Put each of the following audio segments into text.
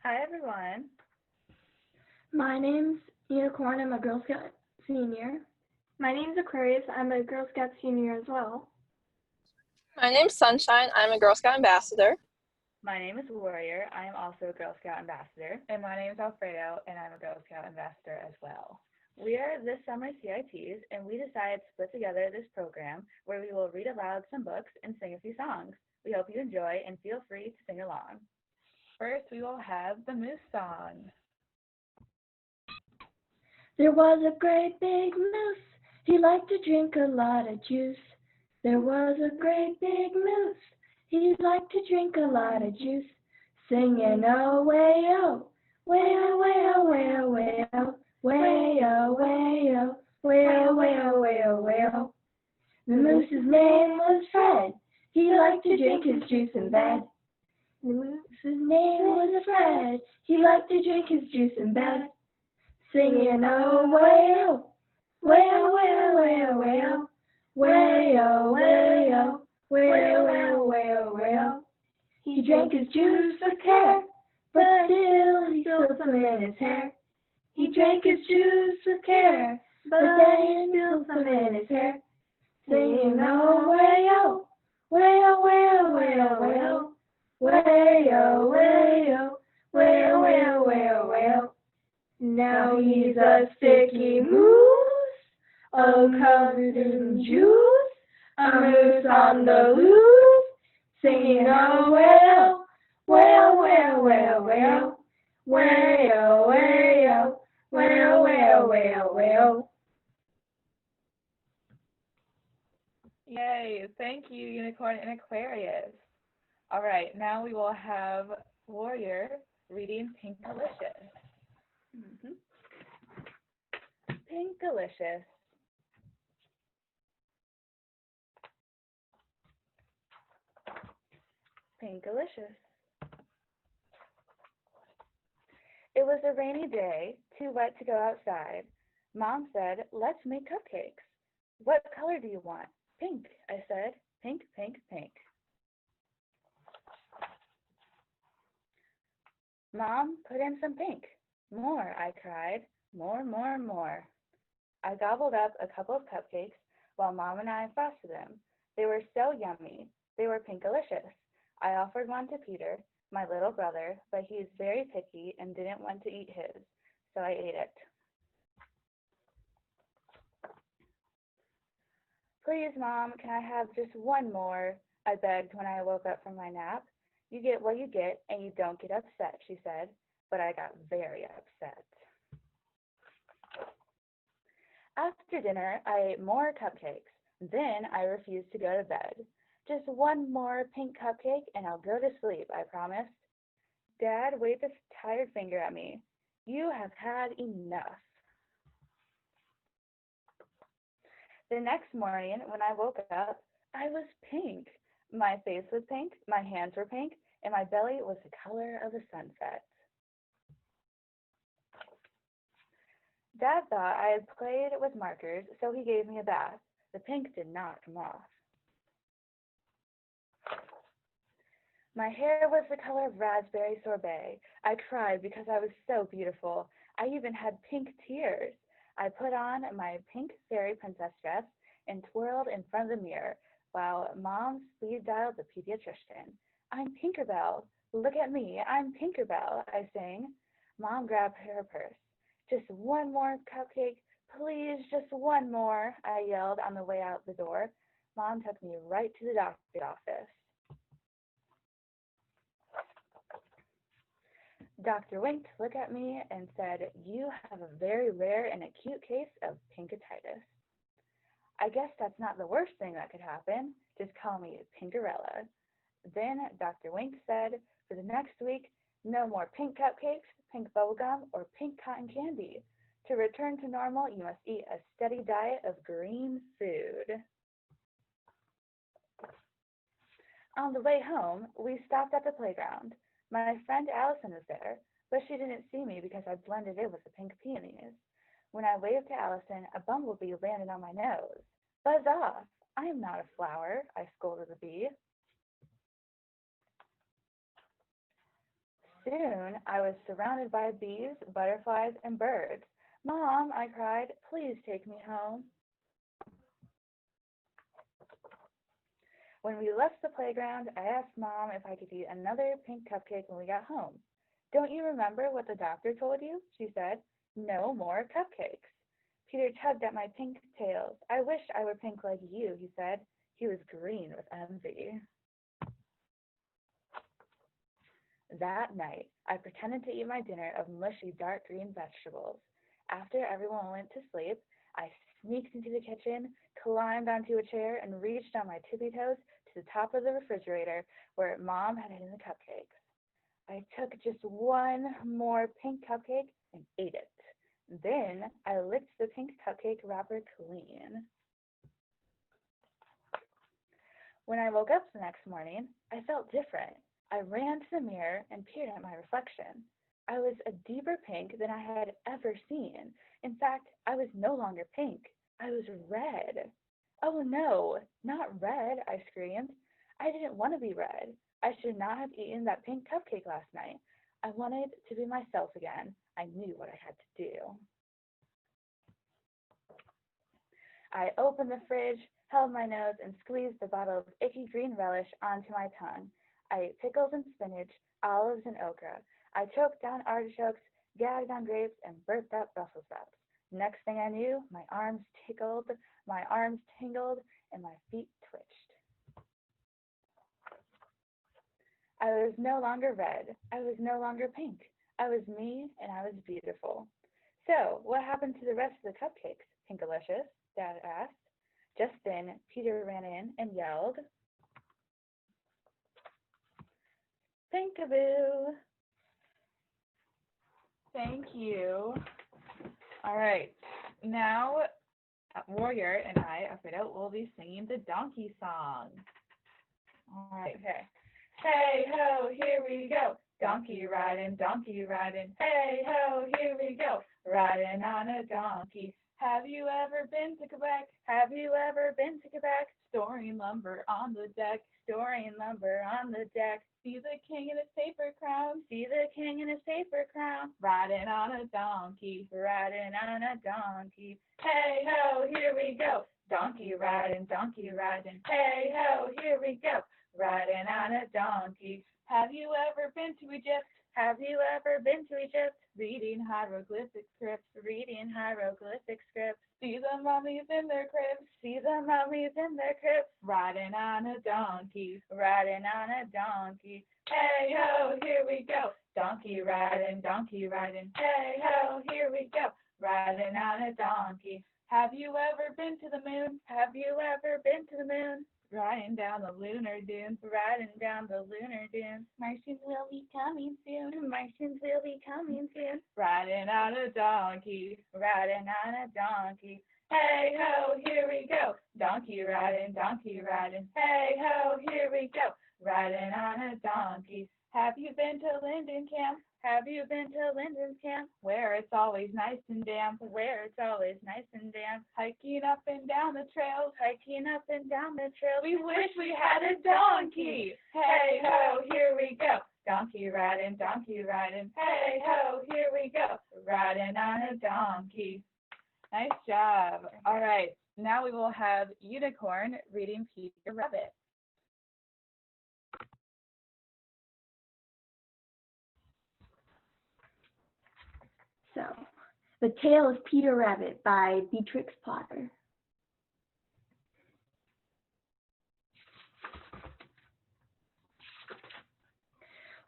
Hi, everyone. My name's Unicorn. I'm a Girl Scout senior. My name's Aquarius. I'm a Girl Scout senior as well. My name's Sunshine. I'm a Girl Scout ambassador. My name is Warrior. I am also a Girl Scout ambassador. And my name is Alfredo, and I'm a Girl Scout ambassador as well. We are this summer's CITs, and we decided to put together this program where we will read aloud some books and sing a few songs. We hope you enjoy and feel free to sing along. First, we will have the Moose Song. There was a great big moose. He liked to drink a lot of juice. There was a great big moose. He liked to drink a lot of juice. Singing oh way-oh, way-oh, way-oh, way-oh, way-oh, way-oh, way-oh, way-oh, way-oh, way-oh, way-oh. The moose's name was Fred. He liked to drink his juice in bed. The moose's name was Fred. He liked to drink his juice in bed. Singing oh way-oh, way-oh, way-oh, way-oh, way-oh, way-oh, way-oh, way-oh, way-oh, way-oh, way-oh. He drank his juice with care, but still he spilled some in his hair. He drank his juice with care, but then he spilled some in his hair. Singing oh way-oh, way-oh, way-oh, way-oh, way-oh, way-oh, way-oh, way-oh, way-oh, way-oh, way-oh. Now he's a sticky moose, all covered in juice, a moose on the loose, singing oh well, well, well, well, well, well, well, well, well, well, well. Yay, thank you, Unicorn and Aquarius. All right, now we will have Warrior reading Pinkalicious. Pinkalicious. Pinkalicious. It was a rainy day, too wet to go outside. Mom said, "Let's make cupcakes." "What color do you want?" "Pink," I said. "Pink, pink, pink." "Mom, put in some pink." "More," I cried. "More, more, more." I gobbled up a couple of cupcakes while Mom and I frosted them. They were so yummy. They were Pinkalicious. I offered one to Peter, my little brother, but he is very picky and didn't want to eat his, so I ate it. "Please, Mom, can I have just one more?" I begged when I woke up from my nap. "You get what you get, and you don't get upset," she said, but I got very upset. After dinner, I ate more cupcakes. Then I refused to go to bed. "Just one more pink cupcake and I'll go to sleep," I promised. Dad waved a tired finger at me. "You have had enough." The next morning, when I woke up, I was pink. My face was pink, my hands were pink, and my belly was the color of the sunset. Dad thought I had played with markers, so he gave me a bath. The pink did not come off. My hair was the color of raspberry sorbet. I cried because I was so beautiful. I even had pink tears. I put on my pink fairy princess dress and twirled in front of the mirror while Mom speed dialed the pediatrician. "I'm Tinkerbell. Look at me. I'm Tinkerbell," I sang. Mom grabbed her purse. "Just one more cupcake. Please, just one more," I yelled on the way out the door. Mom took me right to the doctor's office. Dr. winked, looked at me, and said, "You have a very rare and acute case of pinkatitis." I guess that's not the worst thing that could happen. Just call me Pinkerella. Then Dr. Wink said, "For the next week, no more pink cupcakes, pink bubblegum, or pink cotton candy. To return to normal, you must eat a steady diet of green food." On the way home, we stopped at the playground. My friend Allison was there, but she didn't see me because I blended in with the pink peonies. When I waved to Allison, a bumblebee landed on my nose. "Buzz off! I am not a flower," I scolded the bee. Soon I was surrounded by bees, butterflies, and birds. Mom, I cried, please take me home. When we left the playground, I asked Mom if I could eat another pink cupcake when we got home. Don't you remember what the doctor told you? She said. No more cupcakes. Peter tugged at my pink tails. I wish I were pink like you, he said. He was green with envy. That night, I pretended to eat my dinner of mushy dark green vegetables. After everyone went to sleep, I sneaked into the kitchen, climbed onto a chair, and reached on my tippy toes to the top of the refrigerator where Mom had hidden the cupcakes. I took just one more pink cupcake and ate it. Then I licked the pink cupcake wrapper clean. When I woke up the next morning, I felt different. I ran to the mirror and peered at my reflection. I was a deeper pink than I had ever seen. In fact, I was no longer pink. I was red. Oh no, not red, I screamed. I didn't want to be red. I should not have eaten that pink cupcake last night. I wanted to be myself again. I knew what I had to do. I opened the fridge, held my nose, and squeezed the bottle of icky green relish onto my tongue. I ate pickles and spinach, olives and okra. I choked down artichokes, gagged on grapes, and burped up Brussels sprouts. Next thing I knew, my arms tingled, and my feet twitched. I was no longer red. I was no longer pink. I was me, and I was beautiful. So, what happened to the rest of the cupcakes, Pinkalicious? Dad asked. Just then, Peter ran in and yelled, Pinkaboo! Thank you. All right, now Warrior and I, Alfredo, will be singing the donkey song. All right, okay. Hey ho, here we go. Donkey riding, hey ho, here we go. Riding on a donkey. Have you ever been to Quebec? Have you ever been to Quebec? Storing lumber on the deck, storing lumber on the deck. See the king in his paper crown, see the king in his paper crown. Riding on a donkey, riding on a donkey. Hey ho, here we go. Donkey riding, hey ho, here we go. Riding on a donkey. Have you ever been to Egypt? Have you ever been to Egypt? Reading hieroglyphic scripts, reading hieroglyphic scripts. See the mummies in their cribs, see the mummies in their cribs. Riding on a donkey, riding on a donkey. Hey ho, here we go. Donkey riding, hey ho, here we go. Riding on a donkey. Have you ever been to the moon? Have you ever been to the moon? Riding down the lunar dunes, riding down the lunar dunes. Martians will be coming soon, Martians will be coming soon. Riding on a donkey, riding on a donkey. Hey ho, here we go. Donkey riding, hey ho, here we go. Riding on a donkey. Have you been to Linden Camp? Have you been to Linden's camp? Where it's always nice and damp, where it's always nice and damp. Hiking up and down the trails, hiking up and down the trails. We wish we had a donkey. Hey ho, here we go. Donkey riding, hey ho, here we go. Riding on a donkey. Nice job. All right, now we will have Unicorn reading Peter Rabbit. So, The Tale of Peter Rabbit by Beatrix Potter.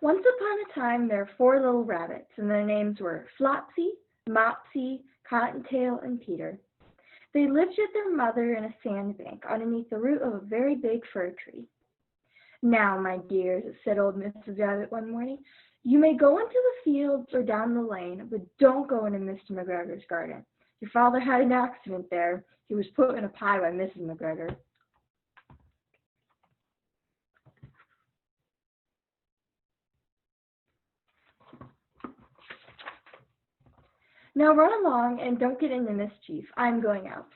Once upon a time, there were 4 little rabbits, and their names were Flopsy, Mopsy, Cottontail, and Peter. They lived with their mother in a sandbank underneath the root of a very big fir tree. Now, my dears, said old Mrs. Rabbit one morning, you may go into the fields or down the lane, but don't go into Mr. McGregor's garden. Your father had an accident there. He was put in a pie by Mrs. McGregor. Now run along and don't get into mischief. I'm going out.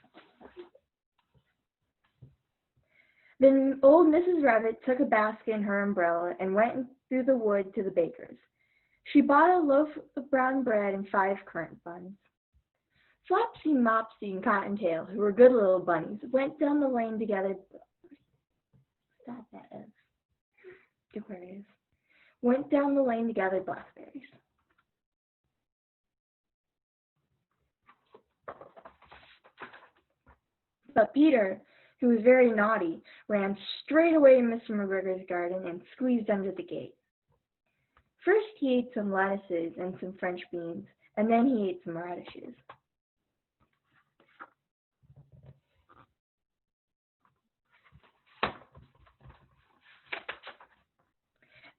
Then old Mrs. Rabbit took a basket and her umbrella and went through the wood to the baker's. She bought a loaf of brown bread and 5 currant buns. Flopsy, Mopsy, and Cottontail, who were good little bunnies, went down the lane together. Stop that, Aquarius. Went down the lane to gather blackberries. But Peter, who was very naughty, ran straight away to Mr. McGregor's garden and squeezed under the gate. First he ate some lettuces and some French beans, and then he ate some radishes.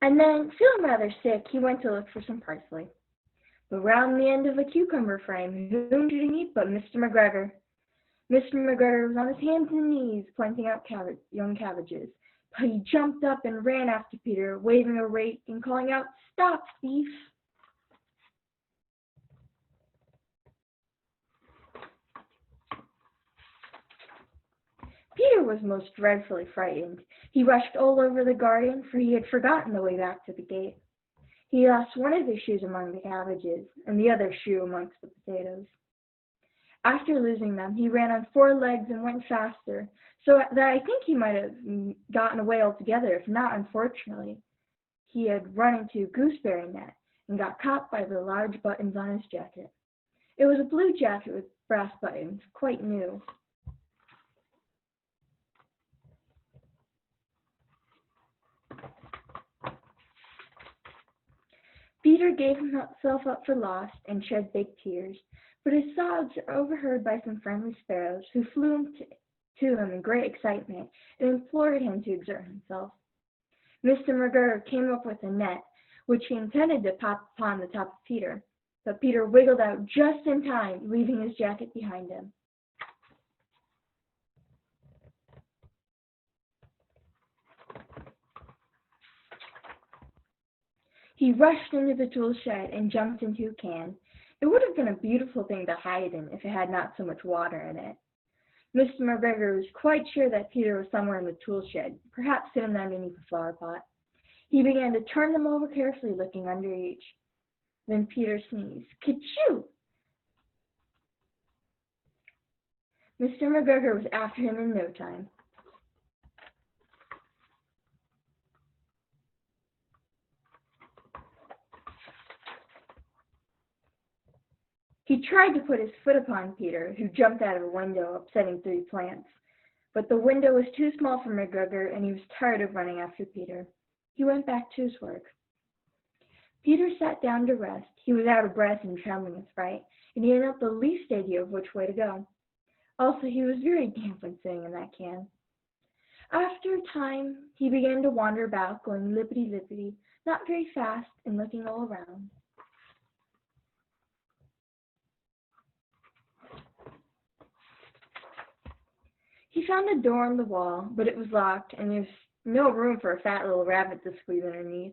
And then, feeling rather sick, he went to look for some parsley. But round the end of a cucumber frame, whom did he meet but Mr. McGregor? Mr. McGregor was on his hands and knees planting out young cabbages, but he jumped up and ran after Peter, waving a rake and calling out, "Stop, thief!" Peter was most dreadfully frightened. He rushed all over the garden, for he had forgotten the way back to the gate. He lost one of his shoes among the cabbages, and the other shoe amongst the potatoes. After losing them, he ran on 4 legs and went faster, so that I think he might have gotten away altogether, if not, unfortunately, he had run into a gooseberry net and got caught by the large buttons on his jacket. It was a blue jacket with brass buttons, quite new. Peter gave himself up for lost and shed big tears, but his sobs were overheard by some friendly sparrows, who flew to him in great excitement and implored him to exert himself. Mr. McGregor came up with a net, which he intended to pop upon the top of Peter, but Peter wiggled out just in time, leaving his jacket behind him. He rushed into the tool shed and jumped into a can. It would have been a beautiful thing to hide in if it had not so much water in it. Mr. McGregor was quite sure that Peter was somewhere in the tool shed, perhaps hidden underneath a flower pot. He began to turn them over carefully, looking under each. Then Peter sneezed. Ka-choo! Mr. McGregor was after him in no time. He tried to put his foot upon Peter, who jumped out of a window, upsetting 3 plants. But the window was too small for McGregor, and he was tired of running after Peter. He went back to his work. Peter sat down to rest. He was out of breath and trembling with fright, and he had not the least idea of which way to go. Also, he was very damp when sitting in that can. After a time, he began to wander about, going lippity-lippity, not very fast, and looking all around. He found a door in the wall, but it was locked, and there was no room for a fat little rabbit to squeeze underneath.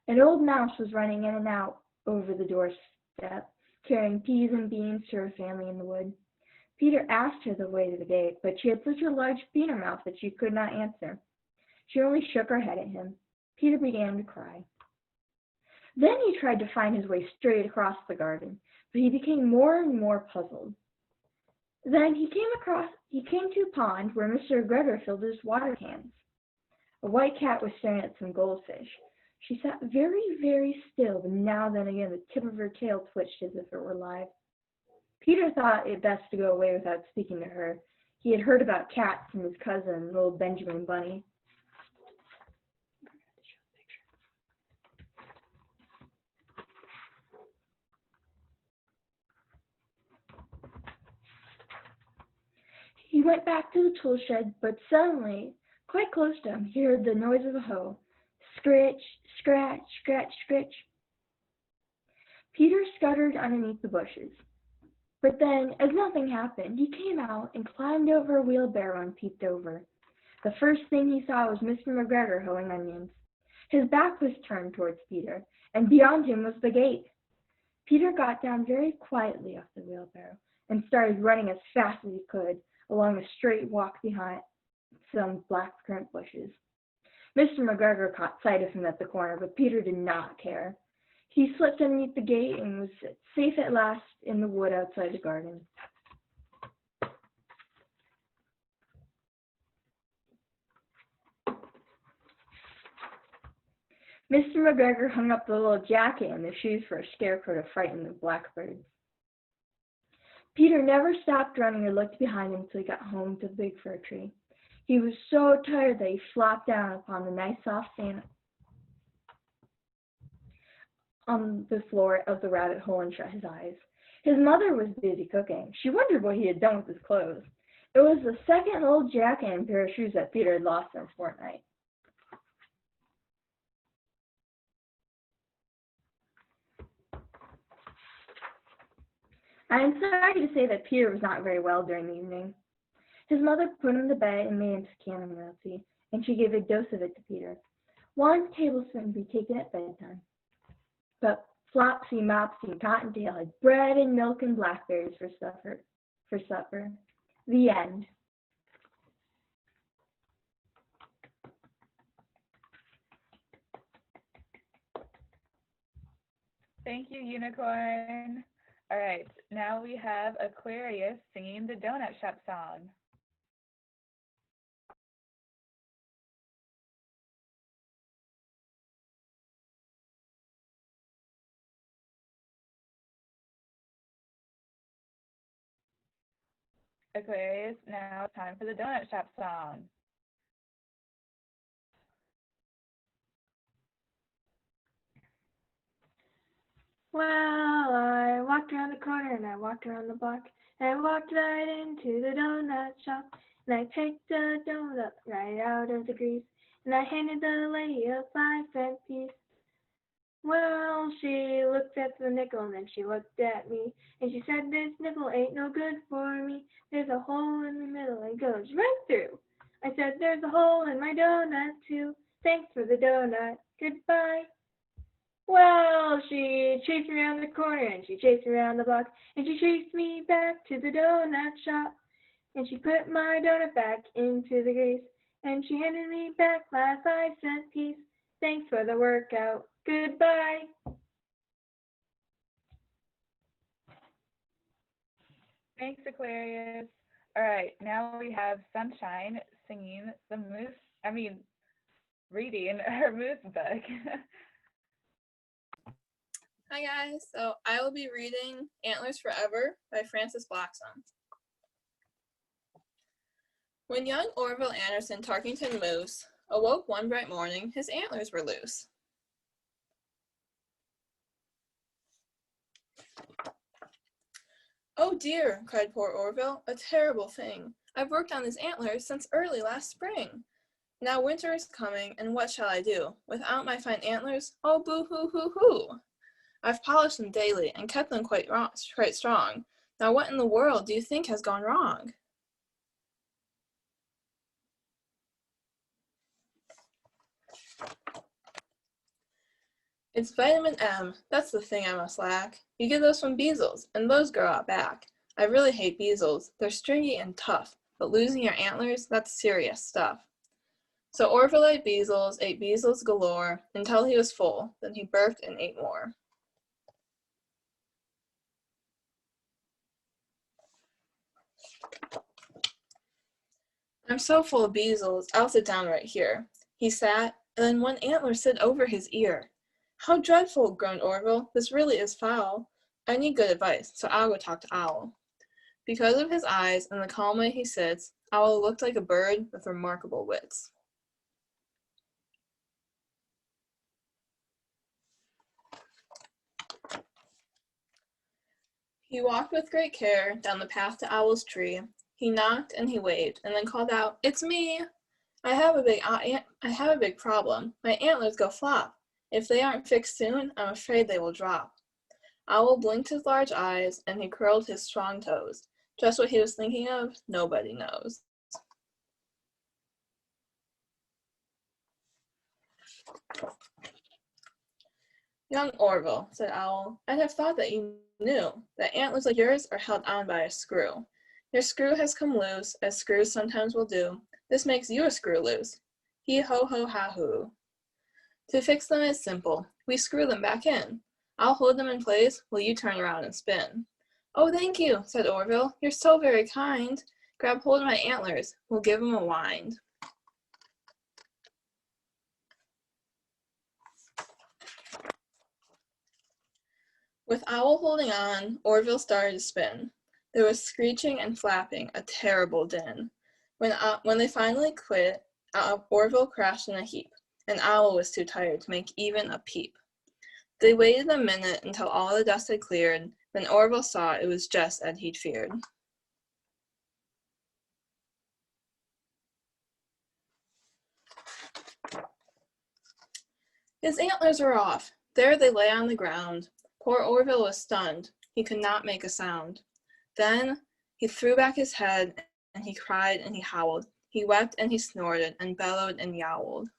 An old mouse was running in and out over the doorstep, carrying peas and beans to her family in the wood. Peter asked her the way to the gate, but she had such a large beaner mouth that she could not answer. She only shook her head at him. Peter began to cry. Then he tried to find his way straight across the garden, but he became more and more puzzled. Then he came to a pond where Mr. McGregor filled his water cans. A white cat was staring at some goldfish. She sat very, very still, but now and then again the tip of her tail twitched as if it were alive. Peter thought it best to go away without speaking to her. He had heard about cats from his cousin, little Benjamin Bunny. He went back to the tool shed, but suddenly, quite close to him, he heard the noise of a hoe. Scritch, scratch, scratch, scritch. Peter scuttered underneath the bushes. But then, as nothing happened, he came out and climbed over a wheelbarrow and peeped over. The first thing he saw was Mr. McGregor hoeing onions. His back was turned towards Peter, and beyond him was the gate. Peter got down very quietly off the wheelbarrow and started running as fast as he could along a straight walk behind some black currant bushes. Mr. McGregor caught sight of him at the corner, but Peter did not care. He slipped underneath the gate and was safe at last in the wood outside the garden. Mr. McGregor hung up the little jacket and the shoes for a scarecrow to frighten the blackbirds. Peter never stopped running or looked behind him until he got home to the big fir tree. He was so tired that he flopped down upon the nice soft sand on the floor of the rabbit hole and shut his eyes. His mother was busy cooking. She wondered what he had done with his clothes. It was the second old jacket and pair of shoes that Peter had lost in a fortnight. I am sorry to say that Peter was not very well during the evening. His mother put him to bed and made him chamomile tea, and she gave a dose of it to Peter. 1 tablespoon would be taken at bedtime. But Flopsy, Mopsy, and Cottontail had bread and milk and blackberries for supper. The end. Thank you, Unicorn. All right, now we have Aquarius singing the Donut Shop song. Aquarius, now it's time for the Donut Shop song. Well, I walked around the corner and I walked around the block and I walked right into the donut shop and I picked a donut right out of the grease and I handed the lady a 5-cent piece. Well, she looked at the nickel and then she looked at me and she said, "This nickel ain't no good for me. There's a hole in the middle and goes right through." I said, "There's a hole in my donut too. Thanks for the donut. Goodbye." Well, she chased me around the corner and she chased me around the block and she chased me back to the donut shop and she put my donut back into the grease and she handed me back my 5-cent piece. Thanks for the workout. Goodbye. Thanks, Aquarius. All right, now we have Sunshine singing reading her moose book. Hi guys, so I will be reading Antlers Forever by Frances Blackson. When young Orville Anderson Tarkington Moose awoke one bright morning, his antlers were loose. "Oh dear," cried poor Orville, "a terrible thing. I've worked on these antlers since early last spring. Now winter is coming, and what shall I do? Without my fine antlers, oh boo-hoo-hoo-hoo! I've polished them daily and kept them quite strong. Now what in the world do you think has gone wrong?" "It's vitamin M, that's the thing I must lack. You get those from beezles, and those grow out back. I really hate beezles, they're stringy and tough, but losing your antlers, that's serious stuff." So Orville ate beezles galore, until he was full, then he burped and ate more. "I'm so full of beezles, I'll sit down right here." He sat, and then one antler slid over his ear. "How dreadful," groaned Orville, "this really is foul. I need good advice, so I'll go talk to Owl." Because of his eyes and the calm way he sits, Owl looked like a bird with remarkable wits. He walked with great care down the path to Owl's tree. He knocked and he waved, and then called out, "It's me! I have a big problem. My antlers go flop. If they aren't fixed soon, I'm afraid they will drop." Owl blinked his large eyes, and he curled his strong toes. Just what he was thinking of, nobody knows. "Young Orville," said Owl, "I'd have thought that you knew that antlers like yours are held on by a screw. Your screw has come loose, as screws sometimes will do. This makes you a screw loose. He-ho-ho-ha-hoo. To fix them is simple. We screw them back in. I'll hold them in place while you turn around and spin. Oh, thank you, said Orville. You're so very kind. Grab hold of my antlers. We'll give 'em a wind. With Owl holding on, Orville started to spin. There was screeching and flapping, a terrible din. When they finally quit, Orville crashed in a heap, and Owl was too tired to make even a peep. They waited a minute until all the dust had cleared, then Orville saw it was just as he'd feared. His antlers were off. There they lay on the ground. Poor Orville was stunned. He could not make a sound. Then he threw back his head, and he cried and he howled. He wept and he snorted and bellowed and yowled.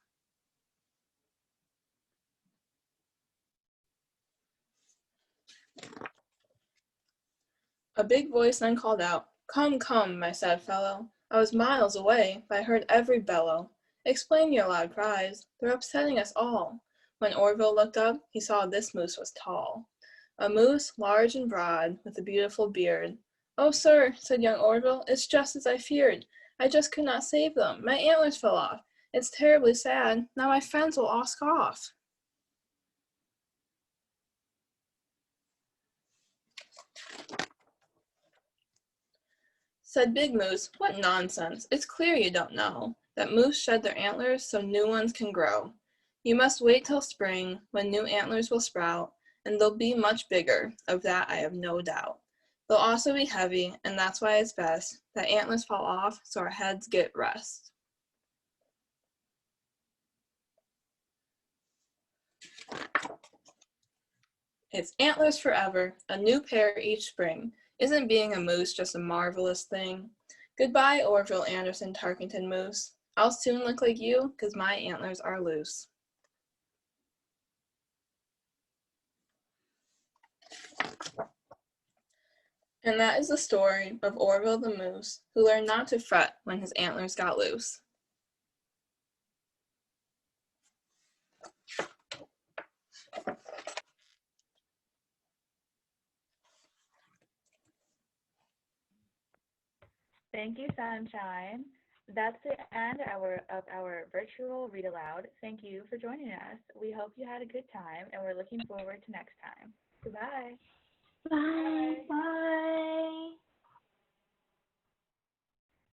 A big voice then called out, "Come, come, my sad fellow. I was miles away, but I heard every bellow. Explain your loud cries. They're upsetting us all." When Orville looked up, he saw this moose was tall. A moose, large and broad, with a beautiful beard. "Oh, sir," said young Orville, "it's just as I feared. I just could not save them. My antlers fell off. It's terribly sad. Now my friends will all scoff." Said Big Moose, "What nonsense. It's clear you don't know that moose shed their antlers so new ones can grow. You must wait till spring, when new antlers will sprout, and they'll be much bigger, of that I have no doubt. They'll also be heavy, and that's why it's best that antlers fall off so our heads get rest." It's antlers forever, a new pair each spring. Isn't being a moose just a marvelous thing? Goodbye, Orville Anderson Tarkington Moose. I'll soon look like you, 'cause my antlers are loose. And that is the story of Orville the Moose, who learned not to fret when his antlers got loose. Thank you, Sunshine. That's the end of our virtual read aloud. Thank you for joining us. We hope you had a good time, and we're looking forward to next time. Goodbye. Bye. Bye.